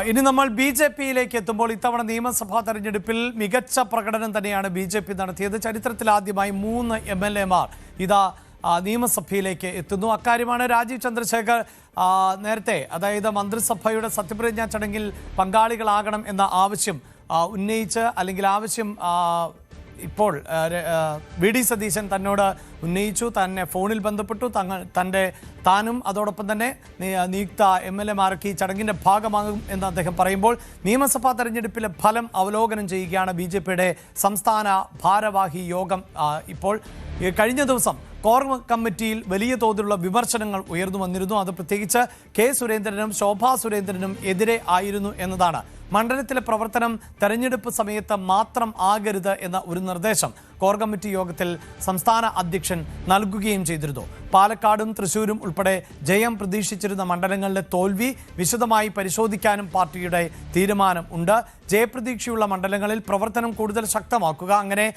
ഇനി നമ്മൾ ബി.ജെ.പിയിലേക്ക് എത്തുമ്പോൾ ഇത്തവണ നിയമസഭാ തെരഞ്ഞെടുപ്പിൽ മികച്ച പ്രകടനം തന്നെയാണ് ബി.ജെ.പി നടത്തിയത്. ചരിത്രത്തിൽ ആദ്യമായി 3 എം.എൽ.എമാർ ഇതാ നിയമസഭയിലേക്ക് എത്തുന്നു. അക്കാര്യമാണ് രാജീവ് ചന്ദ്രശേഖർ നേരത്തെ, അതായത് മന്ത്രിസഭയുടെ സത്യപ്രതിജ്ഞാ ചടങ്ങിൽ പങ്കാളികളാകണം എന്ന ആവശ്യം ഉന്നയിച്ച്, അല്ലെങ്കിൽ ആവശ്യം ഇപ്പോൾ വി.ഡി. സതീശൻ തന്നോട് ഉന്നയിച്ചു. തന്നെ ഫോണിൽ ബന്ധപ്പെട്ടു. താനും അതോടൊപ്പം തന്നെ നിയുക്ത എം.എൽ.എമാർക്ക് ഈ ചടങ്ങിൻ്റെ ഭാഗമാകും എന്ന് അദ്ദേഹം പറയുമ്പോൾ, നിയമസഭാ തെരഞ്ഞെടുപ്പിലെ ഫലം അവലോകനം ചെയ്യുകയാണ് ബി.ജെ.പിയുടെ സംസ്ഥാന ഭാരവാഹി യോഗം. ഇപ്പോൾ കഴിഞ്ഞ ദിവസം കോർ കമ്മിറ്റിയിൽ വലിയ തോതിലുള്ള വിമർശനങ്ങൾ ഉയർന്നു വന്നിരുന്നു. അത് പ്രത്യേകിച്ച് കെ സുരേന്ദ്രനും ശോഭാ സുരേന്ദ്രനും എതിരെ ആയിരുന്നു എന്നതാണ്. മണ്ഡലത്തിലെ പ്രവർത്തനം തെരഞ്ഞെടുപ്പ് സമയത്ത് മാത്രം ആകരുത് എന്ന ഒരു നിർദ്ദേശം കോർ കമ്മിറ്റി യോഗത്തിൽ സംസ്ഥാന അധ്യക്ഷൻ നൽകുകയും ചെയ്തിരുന്നു. പാലക്കാടും തൃശ്ശൂരും ഉൾപ്പെടെ ജയം പ്രതീക്ഷിച്ചിരുന്ന മണ്ഡലങ്ങളിലെ തോൽവി വിശദമായി പരിശോധിക്കാനും പാർട്ടിയുടെ തീരുമാനം ഉണ്ട്. ജയപ്രതീക്ഷയുള്ള മണ്ഡലങ്ങളിൽ പ്രവർത്തനം കൂടുതൽ ശക്തമാക്കുക, അങ്ങനെ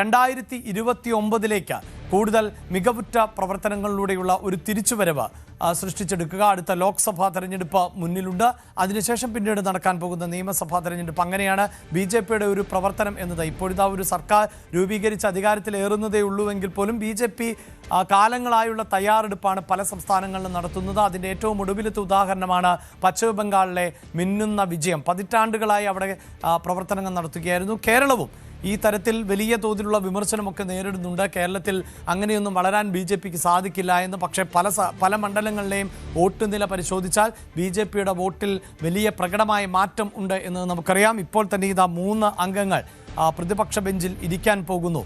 2029 കൂടുതൽ മികവുറ്റ പ്രവർത്തനങ്ങളിലൂടെയുള്ള ഒരു തിരിച്ചുവരവ് സൃഷ്ടിച്ചെടുക്കുക. അടുത്ത ലോക്സഭാ തെരഞ്ഞെടുപ്പ് മുന്നിലുണ്ട്. അതിനുശേഷം പിന്നീട് നടക്കാൻ പോകുന്ന നിയമസഭാ തെരഞ്ഞെടുപ്പ്. അങ്ങനെയാണ് ബി.ജെ.പിയുടെ ഒരു പ്രവർത്തനം എന്നത്. ഇപ്പോഴിതാ ഒരു സർക്കാർ രൂപീകരിച്ച് അധികാരത്തിലേറുന്നതേ ഉള്ളൂവെങ്കിൽ പോലും ബി.ജെ.പി കാലങ്ങളായുള്ള തയ്യാറെടുപ്പാണ് പല സംസ്ഥാനങ്ങളിലും നടത്തുന്നത്. അതിൻ്റെ ഏറ്റവും ഒടുവിലത്തെ ഉദാഹരണമാണ് പശ്ചിമ ബംഗാളിലെ മിന്നുന്ന വിജയം. പതിറ്റാണ്ടുകളായി അവിടെ പ്രവർത്തനങ്ങൾ നടത്തുകയായിരുന്നു. കേരളവും ഈ തരത്തിൽ വലിയ തോതിലുള്ള വിമർശനമൊക്കെ നേരിടുന്നുണ്ട്. കേരളത്തിൽ അങ്ങനെയൊന്നും വളരാൻ ബി.ജെ.പിക്ക് സാധിക്കില്ല എന്ന്. പക്ഷേ പല മണ്ഡലങ്ങളിലെയും വോട്ട് നില പരിശോധിച്ചാൽ ബി.ജെ.പിയുടെ വോട്ടിൽ വലിയ പ്രകടമായ മാറ്റം ഉണ്ട് എന്ന് നമുക്കറിയാം. ഇപ്പോൾ തന്നെ ഇതാ 3 അംഗങ്ങൾ പ്രതിപക്ഷ ബെഞ്ചിൽ ഇരിക്കാൻ പോകുന്നു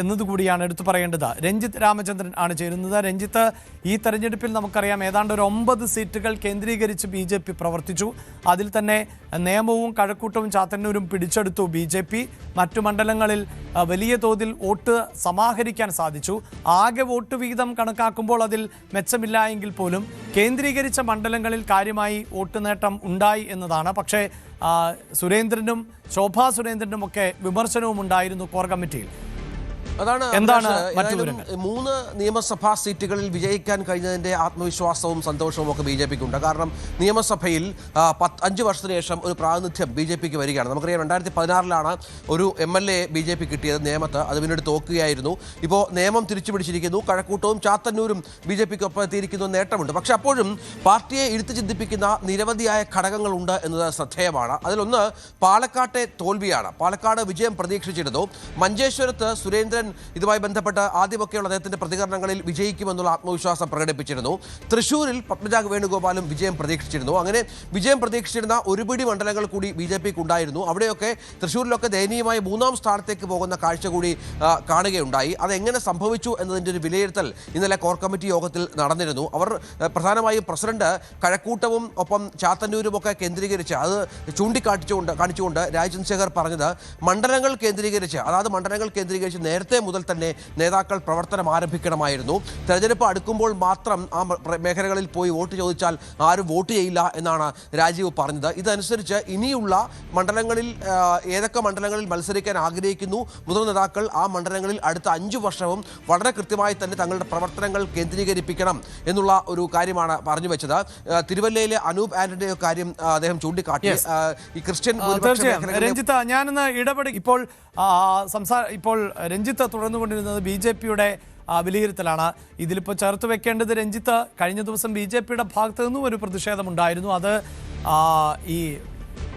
എന്നതുകൂടിയാണ് എടുത്തു പറയേണ്ടത്. രഞ്ജിത്ത് രാമചന്ദ്രൻ ആണ് ചേരുന്നത്. രഞ്ജിത്ത്, ഈ തെരഞ്ഞെടുപ്പിൽ നമുക്കറിയാം ഏതാണ്ട് ഒരു 9 സീറ്റുകൾ കേന്ദ്രീകരിച്ച് ബി.ജെ.പി പ്രവർത്തിച്ചു. അതിൽ തന്നെ നേമവും കഴക്കൂട്ടവും ചാത്തന്നൂരും പിടിച്ചെടുത്തു ബി.ജെ.പി. മറ്റു മണ്ഡലങ്ങളിൽ വലിയ തോതിൽ വോട്ട് സമാഹരിക്കാൻ സാധിച്ചു. ആകെ വോട്ട് വിഹിതം കണക്കാക്കുമ്പോൾ അതിൽ മെച്ചമില്ല എങ്കിൽ പോലും കേന്ദ്രീകരിച്ച മണ്ഡലങ്ങളിൽ കാര്യമായി വോട്ട് നേട്ടം ഉണ്ടായി എന്നതാണ്. പക്ഷേ സുരേന്ദ്രനും ശോഭാ സുരേന്ദ്രനും ഒക്കെ വിമർശനവും ഉണ്ടായിരുന്നു കോർ കമ്മിറ്റിയിൽ. എന്താണ് 3 നിയമസഭാ സീറ്റുകളിൽ വിജയിക്കാൻ കഴിഞ്ഞതിന്റെ ആത്മവിശ്വാസവും സന്തോഷവും ഒക്കെ ബി.ജെ.പിക്ക് ഉണ്ട്. കാരണം നിയമസഭയിൽ 5 വർഷത്തിന് ശേഷം ഒരു പ്രാതിനിധ്യം ബി.ജെ.പിക്ക് വരികയാണ്. നമുക്കറിയാം 2016 ഒരു എം.എൽ.എ ബി.ജെ.പി കിട്ടിയത് നേമത്ത്. അത് പിന്നീട് തോക്കുകയായിരുന്നു. ഇപ്പോൾ നേമം തിരിച്ചു പിടിച്ചിരിക്കുന്നു. കഴക്കൂട്ടവും ചാത്തന്നൂരും ബി.ജെ.പിക്ക് ഒപ്പം എത്തിയിരിക്കുന്ന നേട്ടമുണ്ട്. പക്ഷെ അപ്പോഴും പാർട്ടിയെ ഇരുത്തി ചിന്തിപ്പിക്കുന്ന നിരവധിയായ ഘടകങ്ങളുണ്ട് എന്നത് ശ്രദ്ധേയമാണ്. അതിലൊന്ന് പാലക്കാട്ടെ തോൽവിയാണ്. പാലക്കാട് വിജയം പ്രതീക്ഷിച്ചിരുന്നു. മഞ്ചേശ്വരത്ത് സുരേന്ദ്രൻ ഇതുമായി ബന്ധപ്പെട്ട് ആദ്യമൊക്കെയുള്ള അദ്ദേഹത്തിന്റെ പ്രതികരണങ്ങളിൽ വിജയിക്കുമെന്നുള്ള ആത്മവിശ്വാസം പ്രകടിപ്പിച്ചിരുന്നു. തൃശ്ശൂരിൽ പത്മജ വേണുഗോപാലും വിജയം പ്രതീക്ഷിച്ചിരുന്നു. അങ്ങനെ വിജയം പ്രതീക്ഷിച്ചിരുന്ന ഒരുപിടി മണ്ഡലങ്ങൾ കൂടി ബി.ജെ.പിക്ക് ഉണ്ടായിരുന്നു. അവിടെയൊക്കെ തൃശ്ശൂരിലൊക്കെ ദയനീയമായി 3ാം സ്ഥാനത്തേക്ക് പോകുന്ന കാഴ്ച കൂടി കാണുകയുണ്ടായി. അതെങ്ങനെ സംഭവിച്ചു എന്നതിൻ്റെ ഒരു വിലയിരുത്തൽ ഇന്നലെ കോർ കമ്മിറ്റി യോഗത്തിൽ നടന്നിരുന്നു. അവർ പ്രധാനമായും പ്രസിഡന്റ് കഴക്കൂട്ടവും ഒപ്പം ചാത്തന്നൂരും ഒക്കെ കേന്ദ്രീകരിച്ച് അത് കാണിച്ചുകൊണ്ട് രാജീവ് ചന്ദ്രശേഖർ പറഞ്ഞത് മണ്ഡലങ്ങൾ കേന്ദ്രീകരിച്ച് നേരത്തെ മുതൽ തന്നെ നേതാക്കൾ പ്രവർത്തനം ആരംഭിക്കണമായിരുന്നു. തെരഞ്ഞെടുപ്പ് അടുക്കുമ്പോൾ മാത്രം ആ മേഖലകളിൽ പോയി വോട്ട് ചോദിച്ചാൽ ആരും വോട്ട് ചെയ്യില്ല എന്നാണ് രാജീവ് പറഞ്ഞത്. ഇതനുസരിച്ച് ഇനിയുള്ള മണ്ഡലങ്ങളിൽ ഏതൊക്കെ മണ്ഡലങ്ങളിൽ മത്സരിക്കാൻ ആഗ്രഹിക്കുന്നു മുതിർന്ന നേതാക്കൾ ആ മണ്ഡലങ്ങളിൽ അടുത്ത 5 വർഷവും വളരെ കൃത്യമായി തന്നെ തങ്ങളുടെ പ്രവർത്തനങ്ങൾ കേന്ദ്രീകരിപ്പിക്കണം എന്നുള്ള ഒരു കാര്യമാണ് പറഞ്ഞു വെച്ചത്. തിരുവല്ലയിലെ അനൂപ് ആന്റണിയുടെ കാര്യം അദ്ദേഹം ചൂണ്ടിക്കാട്ടി. ഈ ക്രിസ്ത്യൻ രഞ്ജിത്ത്, ഞാനൊന്ന് ഇടപെടും. ഇപ്പോൾ രഞ്ജിത്ത് തുടർന്നുകൊണ്ടിരുന്നത് ബി.ജെ.പിയുടെ വിലയിരുത്തലാണ്. ഇതിലിപ്പോൾ ചേർത്ത് വെക്കേണ്ടത്, രഞ്ജിത്ത്, കഴിഞ്ഞ ദിവസം ബി.ജെ.പിയുടെ ഭാഗത്തു നിന്നും ഒരു പ്രതിഷേധമുണ്ടായിരുന്നു. അത് ഈ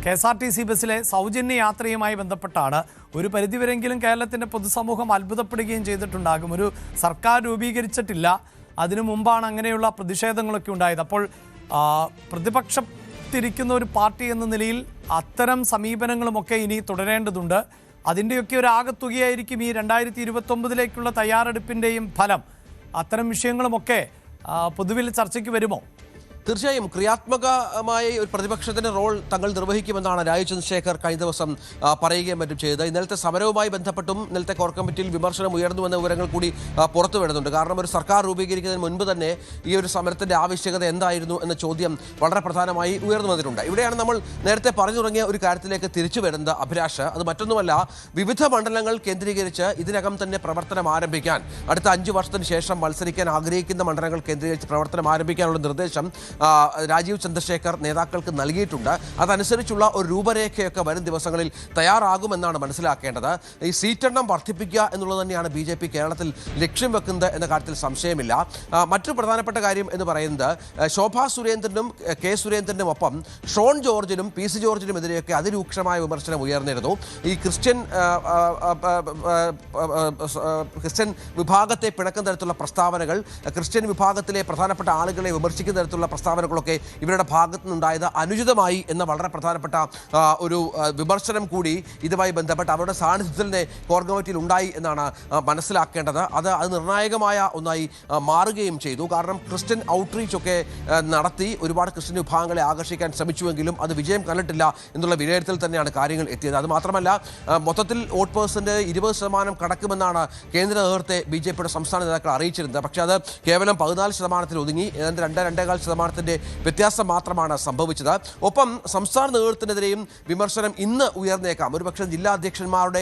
KSRTC ബസ്സിലെ സൗജന്യ യാത്രയുമായി ബന്ധപ്പെട്ടാണ്. ഒരു പരിധിവരെങ്കിലും കേരളത്തിൻ്റെ പൊതുസമൂഹം അത്ഭുതപ്പെടുകയും ചെയ്തിട്ടുണ്ടാകും. ഒരു സർക്കാർ രൂപീകരിച്ചിട്ടില്ല, അതിനു മുമ്പാണ് അങ്ങനെയുള്ള പ്രതിഷേധങ്ങളൊക്കെ ഉണ്ടായത്. അപ്പോൾ പ്രതിപക്ഷത്തിരിക്കുന്ന ഒരു പാർട്ടി എന്ന നിലയിൽ അത്തരം സമീപനങ്ങളുമൊക്കെ ഇനി തുടരേണ്ടതുണ്ട്. അതിൻ്റെയൊക്കെ ഒരു ആകത്തുകയായിരിക്കും ഈ 2029 തയ്യാറെടുപ്പിൻ്റെയും ഫലം. അത്തരം വിഷയങ്ങളുമൊക്കെ പൊതുവിൽ ചർച്ചയ്ക്ക് വരുമോ? തീർച്ചയായും ക്രിയാത്മകമായ ഒരു പ്രതിപക്ഷത്തിൻ്റെ റോൾ തങ്ങൾ നിർവഹിക്കുമെന്നാണ് രാജീവ് ചന്ദ്രശേഖർ കഴിഞ്ഞ ദിവസം പറയുകയും മറ്റും ചെയ്തത്. ഇന്നലത്തെ സമരവുമായി ബന്ധപ്പെട്ടും ഇന്നലത്തെ കോർ കമ്മിറ്റിയിൽ വിമർശനം ഉയർന്നുവെന്ന വിവരങ്ങൾ കൂടി പുറത്തു വരുന്നുണ്ട്. കാരണം ഒരു സർക്കാർ രൂപീകരിക്കുന്നതിന് മുൻപ് തന്നെ ഈ ഒരു സമരത്തിൻ്റെ ആവശ്യകത എന്തായിരുന്നു എന്ന ചോദ്യം വളരെ പ്രധാനമായി ഉയർന്നു വന്നിട്ടുണ്ട്. ഇവിടെയാണ് നമ്മൾ നേരത്തെ പറഞ്ഞു തുടങ്ങിയ ഒരു കാര്യത്തിലേക്ക് തിരിച്ചു വരുന്നത് അഭിലാഷ്. അത് മറ്റൊന്നുമല്ല, വിവിധ മണ്ഡലങ്ങൾ കേന്ദ്രീകരിച്ച് ഇതിനകം തന്നെ പ്രവർത്തനം ആരംഭിക്കാൻ, അടുത്ത 5 വർഷത്തിന് ശേഷം മത്സരിക്കാൻ ആഗ്രഹിക്കുന്ന മണ്ഡലങ്ങൾ കേന്ദ്രീകരിച്ച് പ്രവർത്തനം ആരംഭിക്കാനുള്ള നിർദ്ദേശം രാജീവ് ചന്ദ്രശേഖർ നേതാക്കൾക്ക് നൽകിയിട്ടുണ്ട്. അതനുസരിച്ചുള്ള ഒരു രൂപരേഖയൊക്കെ വരും ദിവസങ്ങളിൽ തയ്യാറാകുമെന്നാണ് മനസ്സിലാക്കേണ്ടത്. ഈ സീറ്റെണ്ണം വർദ്ധിപ്പിക്കുക എന്നുള്ളത് തന്നെയാണ് BJP കേരളത്തിൽ ലക്ഷ്യം വെക്കുന്നത് എന്ന കാര്യത്തിൽ സംശയമില്ല. മറ്റൊരു പ്രധാനപ്പെട്ട കാര്യം എന്ന് പറയുന്നത് ശോഭാ സുരേന്ദ്രനും കെ സുരേന്ദ്രനും ഒപ്പം ഷോൺ ജോർജിനും PC ജോർജിനുമെതിരെയൊക്കെ അതിരൂക്ഷമായ വിമർശനം ഉയർന്നിരുന്നു. ഈ ക്രിസ്ത്യൻ വിഭാഗത്തെ പിണക്കുന്ന തരത്തിലുള്ള പ്രസ്താവനകൾ, ക്രിസ്ത്യൻ വിഭാഗത്തിലെ പ്രധാനപ്പെട്ട ആളുകളെ വിമർശിക്കുന്ന തരത്തിലുള്ള പ്രസ്താവനകളൊക്കെ ഇവരുടെ ഭാഗത്തു നിന്നുണ്ടായത് അനുചിതമായി എന്ന വളരെ പ്രധാനപ്പെട്ട ഒരു വിമർശനം കൂടി ഇതുമായി ബന്ധപ്പെട്ട് അവരുടെ സാന്നിധ്യത്തിൽ തന്നെ കോർ കമ്മിറ്റിയിൽ ഉണ്ടായി എന്നാണ് മനസ്സിലാക്കേണ്ടത്. അത് നിർണായകമായ ഒന്നായി മാറുകയും ചെയ്തു. കാരണം ക്രിസ്ത്യൻ ഔട്ട്റീച്ച് ഒക്കെ നടത്തി ഒരുപാട് ക്രിസ്ത്യൻ വിഭാഗങ്ങളെ ആകർഷിക്കാൻ ശ്രമിച്ചുവെങ്കിലും അത് വിജയം കണ്ടിട്ടില്ല എന്നുള്ള വിലയിരുത്തൽ തന്നെയാണ് കാര്യങ്ങൾ എത്തിയത്. അത് മാത്രമല്ല, മൊത്തത്തിൽ വോട്ട് പേഴ്സൻ്റ് 20% കടക്കുമെന്നാണ് കേന്ദ്ര നേതൃത്വത്തെ BJPയുടെ സംസ്ഥാന നേതാക്കൾ അറിയിച്ചിരുന്നത്. പക്ഷേ അത് കേവലം 14% ഒതുങ്ങി. ഏതാണ്ട് 2-2.5% വ്യത്യാസം മാത്രമാണ് സംഭവിച്ചത്. ഒപ്പം സംസ്ഥാന നേതൃത്വത്തിനെതിരെയും വിമർശനം ഇന്ന് ഉയർന്നേക്കാം. ഒരുപക്ഷെ ജില്ലാ അധ്യക്ഷന്മാരുടെ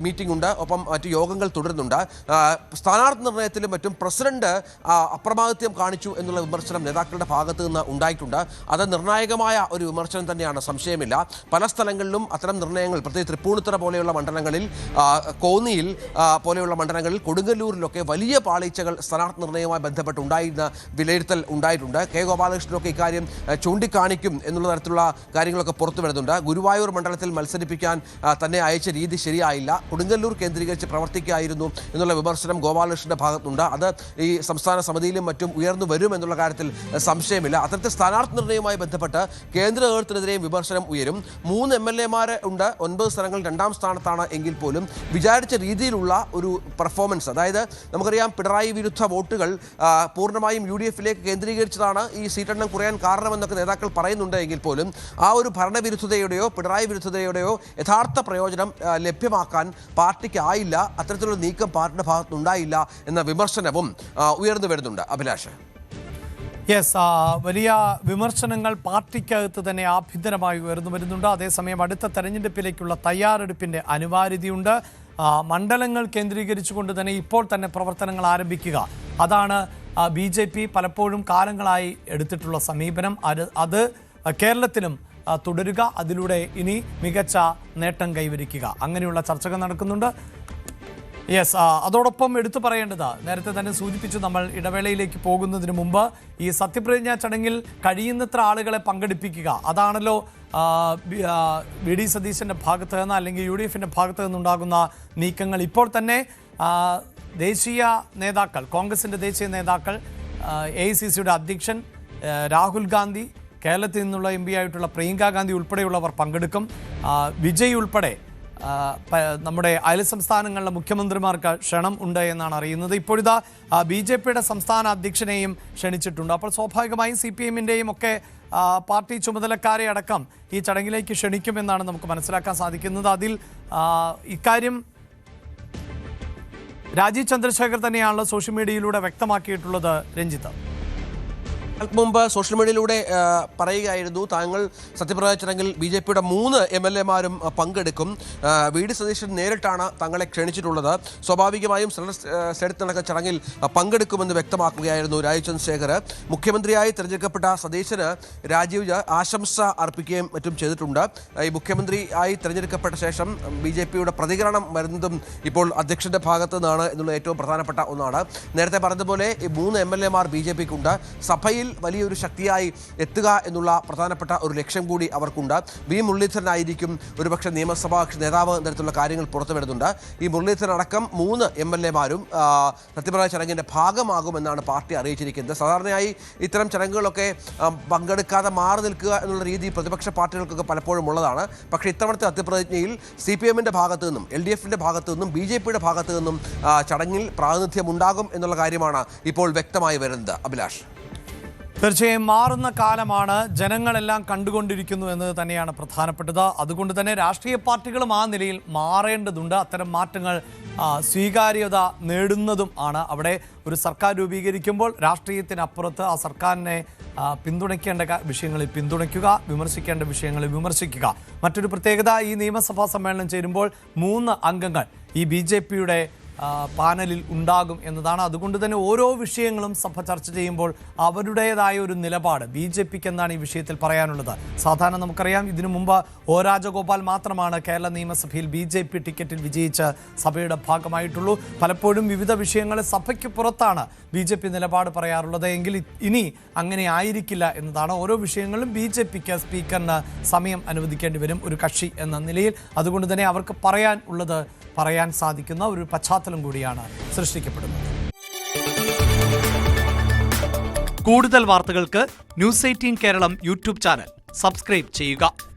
മീറ്റിംഗ് ഉണ്ട്, ഒപ്പം മറ്റു യോഗങ്ങൾ തുടരുന്നുണ്ട്. സ്ഥാനാർത്ഥി നിർണയത്തിലും മറ്റും പ്രസിഡന്റ് അപ്രമാദിത്യം കാണിച്ചു എന്നുള്ള വിമർശനം നേതാക്കളുടെ ഭാഗത്തു നിന്ന് ഉണ്ടായിട്ടുണ്ട്. അത് നിർണായകമായ ഒരു വിമർശനം തന്നെയാണ്, സംശയമില്ല. പല സ്ഥലങ്ങളിലും അത്തരം നിർണയങ്ങൾ, പ്രത്യേകിച്ച് തൃപ്പൂണിത്തുറ പോലെയുള്ള മണ്ഡലങ്ങളിൽ, കോന്നിയിൽ പോലെയുള്ള മണ്ഡലങ്ങളിൽ, കൊടുങ്ങല്ലൂരിലൊക്കെ വലിയ പാളിച്ചകൾ സ്ഥാനാർത്ഥി നിർണയവുമായി ബന്ധപ്പെട്ട് ഉണ്ടായിരുന്ന വിലയിരുത്തൽ ഉണ്ടായിട്ടുണ്ട്. കെ ഗോപാലകൃഷ്ണനൊക്കെ ഇക്കാര്യം ചൂണ്ടിക്കാണിക്കും എന്നുള്ള തരത്തിലുള്ള കാര്യങ്ങളൊക്കെ പുറത്തു വരുന്നുണ്ട്. ഗുരുവായൂർ മണ്ഡലത്തിൽ മത്സരിപ്പിക്കാൻ തന്നെ അയച്ച രീതി ശരിയായില്ല, കൊടുങ്ങല്ലൂർ കേന്ദ്രീകരിച്ച് പ്രവർത്തിക്കുകയായിരുന്നു എന്നുള്ള വിമർശനം ഗോപാലകൃഷ്ണന്റെ ഭാഗത്തുണ്ട്. അത് ഈ സംസ്ഥാന സമിതിയിലും മറ്റും ഉയർന്നു വരും എന്നുള്ള കാര്യത്തിൽ സംശയമില്ല. അത്തരത്തിൽ സ്ഥാനാർത്ഥി നിർണയവുമായി ബന്ധപ്പെട്ട് കേന്ദ്ര നേതൃത്വത്തിനെതിരെയും വിമർശനം ഉയരും. 3 MLA-മാർ ഉണ്ട്, 9 സ്ഥലങ്ങളിൽ 2ാം സ്ഥാനത്താണ് എങ്കിൽ പോലും വിചാരിച്ച രീതിയിലുള്ള ഒരു പെർഫോമൻസ്, അതായത് നമുക്കറിയാം പിണറായി വിരുദ്ധ വോട്ടുകൾ പൂർണ്ണമായും UDF-ലേക്ക് കേന്ദ്രീകരിച്ചതാണ് ഈ സീറ്റെണ്ണം കുറയാൻ കാരണമെന്നൊക്കെ നേതാക്കൾ പറയുന്നുണ്ട് എങ്കിൽ പോലും ആ ഒരു ഭരണവിരുദ്ധതയുടെയോ പിണറായി വിരുദ്ധതയുടെയോ യഥാർത്ഥ പ്രയോജനം ലഭ്യമാക്കാൻ പാർട്ടിക്കായില്ല. അത്തരത്തിലുള്ള നീക്കം പാർട്ടിയുടെ ഭാഗത്തുനിന്നുണ്ടായില്ല എന്ന വിമർശനവും ഉയർന്നു വരുന്നുണ്ട്. അഭിലാഷ്, യെസ്, വലിയ വിമർശനങ്ങൾ പാർട്ടിക്കകത്ത് തന്നെ ആഭ്യന്തരമായി ഉയർന്നു വരുന്നുണ്ട്. അതേസമയം അടുത്ത തെരഞ്ഞെടുപ്പിലേക്കുള്ള തയ്യാറെടുപ്പിൻ്റെ അനിവാര്യതയുണ്ട്. മണ്ഡലങ്ങൾ കേന്ദ്രീകരിച്ചുകൊണ്ട് തന്നെ ഇപ്പോൾ തന്നെ പ്രവർത്തനങ്ങൾ ആരംഭിക്കുക, അതാണ് BJP പലപ്പോഴും കാലങ്ങളായി എടുത്തിട്ടുള്ള സമീപനം. അത് കേരളത്തിലും തുടരുക, അതിലൂടെ ഇനി മികച്ച നേട്ടം കൈവരിക്കുക, അങ്ങനെയുള്ള ചർച്ചകൾ നടക്കുന്നുണ്ട്. യെസ്, അതോടൊപ്പം എടുത്തു പറയേണ്ടത്, നേരത്തെ തന്നെ സൂചിപ്പിച്ചു, നമ്മൾ ഇടവേളയിലേക്ക് പോകുന്നതിന് മുമ്പ് ഈ സത്യപ്രതിജ്ഞാ ചടങ്ങിൽ കഴിയുന്നത്ര ആളുകളെ പങ്കെടുപ്പിക്കുക, അതാണല്ലോ VD സതീശൻ്റെ ഭാഗത്ത് നിന്ന് അല്ലെങ്കിൽ UDF-ൻ്റെ ഭാഗത്ത് നിന്നുണ്ടാകുന്ന നീക്കങ്ങൾ. ഇപ്പോൾ തന്നെ ദേശീയ നേതാക്കൾ, കോൺഗ്രസിൻ്റെ ദേശീയ നേതാക്കൾ, AICC-യുടെ അധ്യക്ഷൻ രാഹുൽ ഗാന്ധി, കേരളത്തിൽ നിന്നുള്ള MP ആയിട്ടുള്ള പ്രിയങ്ക ഗാന്ധി ഉൾപ്പെടെയുള്ളവർ പങ്കെടുക്കും. വിജയ് ഉൾപ്പെടെ നമ്മുടെ അയൽ സംസ്ഥാനങ്ങളിലെ മുഖ്യമന്ത്രിമാർക്ക് ക്ഷണം ഉണ്ട് എന്നാണ് അറിയുന്നത്. ഇപ്പോഴിതാ BJPയുടെ സംസ്ഥാന അധ്യക്ഷനെയും ക്ഷണിച്ചിട്ടുണ്ട്. അപ്പോൾ സ്വാഭാവികമായും CPM-ൻ്റെയും ഒക്കെ പാർട്ടി ചുമതലക്കാരെ അടക്കം ഈ ചടങ്ങിലേക്ക് ക്ഷണിക്കുമെന്നാണ് നമുക്ക് മനസ്സിലാക്കാൻ സാധിക്കുന്നത്. അതിൽ ഇക്കാര്യം രാജീവ് ചന്ദ്രശേഖർ തന്നെയാണല്ലോ സോഷ്യൽ മീഡിയയിലൂടെ വ്യക്തമാക്കിയിട്ടുള്ളത്. രഞ്ജിത്ത്, മുമ്പ് സോഷ്യൽ മീഡിയയിലൂടെ പറയുകയായിരുന്നു, താങ്കൾ സത്യപ്രതിജ്ഞ ചടങ്ങിൽ BJPയുടെ 3 MLA-മാരും പങ്കെടുക്കും. VD സതീശൻ നേരിട്ടാണ് തങ്ങളെ ക്ഷണിച്ചിട്ടുള്ളത്. സ്വാഭാവികമായും സെനറ്റ് നടക്കുന്ന ചടങ്ങിൽ പങ്കെടുക്കുമെന്ന് വ്യക്തമാക്കുകയായിരുന്നു രാജീവ് ചന്ദ്രശേഖർ. മുഖ്യമന്ത്രിയായി തിരഞ്ഞെടുക്കപ്പെട്ട സതീശന് രാജീവ് ആശംസ അർപ്പിക്കുകയും മറ്റും ചെയ്തിട്ടുണ്ട്. ഈ മുഖ്യമന്ത്രിയായി തിരഞ്ഞെടുക്കപ്പെട്ട ശേഷം BJPയുടെ പ്രതികരണം വരുന്നതും ഇപ്പോൾ അധ്യക്ഷന്റെ ഭാഗത്തു നിന്നാണ് എന്നുള്ള ഏറ്റവും പ്രധാനപ്പെട്ട ഒന്നാണ്. നേരത്തെ പറഞ്ഞതുപോലെ 3 MLA-മാർ BJPക്കുണ്ട്. സഭയിൽ വലിയൊരു ശക്തിയായി എത്തുക എന്നുള്ള പ്രധാനപ്പെട്ട ഒരു ലക്ഷ്യം കൂടി അവർക്കുണ്ട്. V. മുരളീധരനായിരിക്കും ഒരുപക്ഷെ നിയമസഭാ നേതാവ് തരത്തിലുള്ള കാര്യങ്ങൾ പുറത്തു വരുന്നുണ്ട്. ഈ മുരളീധരൻ അടക്കം 3 MLA-മാരും സത്യപ്രതിജ്ഞ ചടങ്ങിൻ്റെ ഭാഗമാകുമെന്നാണ് പാർട്ടി അറിയിച്ചിരിക്കുന്നത്. സാധാരണയായി ഇത്തരം ചടങ്ങുകളൊക്കെ പങ്കെടുക്കാതെ മാറി നിൽക്കുക എന്നുള്ള രീതി പ്രതിപക്ഷ പാർട്ടികൾക്കൊക്കെ പലപ്പോഴും ഉള്ളതാണ്. പക്ഷേ ഇത്തവണത്തെ സത്യപ്രതിജ്ഞയിൽ CPM-ൻ്റെ ഭാഗത്തു നിന്നും LDF-ൻ്റെ ഭാഗത്തു നിന്നും BJPയുടെ ഭാഗത്തു നിന്നും ചടങ്ങിൽ പ്രാതിനിധ്യമുണ്ടാകും എന്നുള്ള കാര്യമാണ് ഇപ്പോൾ വ്യക്തമായി വരുന്നത്. അഭിലാഷ്, തീർച്ചയായും മാറുന്ന കാലമാണ്, ജനങ്ങളെല്ലാം കണ്ടുകൊണ്ടിരിക്കുന്നു എന്നത് തന്നെയാണ് പ്രധാനപ്പെട്ടത്. അതുകൊണ്ട് തന്നെ രാഷ്ട്രീയ പാർട്ടികളും ആ നിലയിൽ മാറേണ്ടതുണ്ട്. അത്തരം മാറ്റങ്ങൾ സ്വീകാര്യത നേടുന്നതും ആണ്. അവിടെ ഒരു സർക്കാർ രൂപീകരിക്കുമ്പോൾ രാഷ്ട്രീയത്തിനപ്പുറത്ത് ആ സർക്കാരിനെ പിന്തുണയ്ക്കേണ്ട വിഷയങ്ങളിൽ പിന്തുണയ്ക്കുക, വിമർശിക്കേണ്ട വിഷയങ്ങളിൽ വിമർശിക്കുക. മറ്റൊരു പ്രത്യേകത, ഈ നിയമസഭാ സമ്മേളനം ചേരുമ്പോൾ 3 അംഗങ്ങൾ ഈ BJPയുടെ പാനലിൽ ഉണ്ടാകും എന്നതാണ്. അതുകൊണ്ട് തന്നെ ഓരോ വിഷയങ്ങളും സഭ ചർച്ച ചെയ്യുമ്പോൾ അവരുടേതായ ഒരു നിലപാട് BJPക്ക് എന്താണ് ഈ വിഷയത്തിൽ പറയാനുള്ളത്. സാധാരണ നമുക്കറിയാം, ഇതിനു മുമ്പ് O രാജഗോപാൽ മാത്രമാണ് കേരള നിയമസഭയിൽ BJP ടിക്കറ്റിൽ വിജയിച്ച് സഭയുടെ ഭാഗമായിട്ടുള്ളൂ. പലപ്പോഴും വിവിധ വിഷയങ്ങളിൽ സഭയ്ക്ക് പുറത്താണ് BJP നിലപാട് പറയാറുള്ളത്. എങ്കിൽ ഇനി അങ്ങനെ ആയിരിക്കില്ല എന്നതാണ്. ഓരോ വിഷയങ്ങളിലും BJPക്ക് സ്പീക്കറിന് സമയം അനുവദിക്കേണ്ടി വരും ഒരു കക്ഷി എന്ന നിലയിൽ. അതുകൊണ്ട് തന്നെ അവർക്ക് പറയാൻ ഉള്ളത് പറയാൻ സാധിക്കുന്ന ഒരു പശ്ചാത്തലം കൂടിയാണ് സൃഷ്ടിക്കപ്പെടുന്നത്. കൂടുതൽ വാർത്തകൾക്ക് News 18 Keralam YouTube channel subscribe ചെയ്യുക.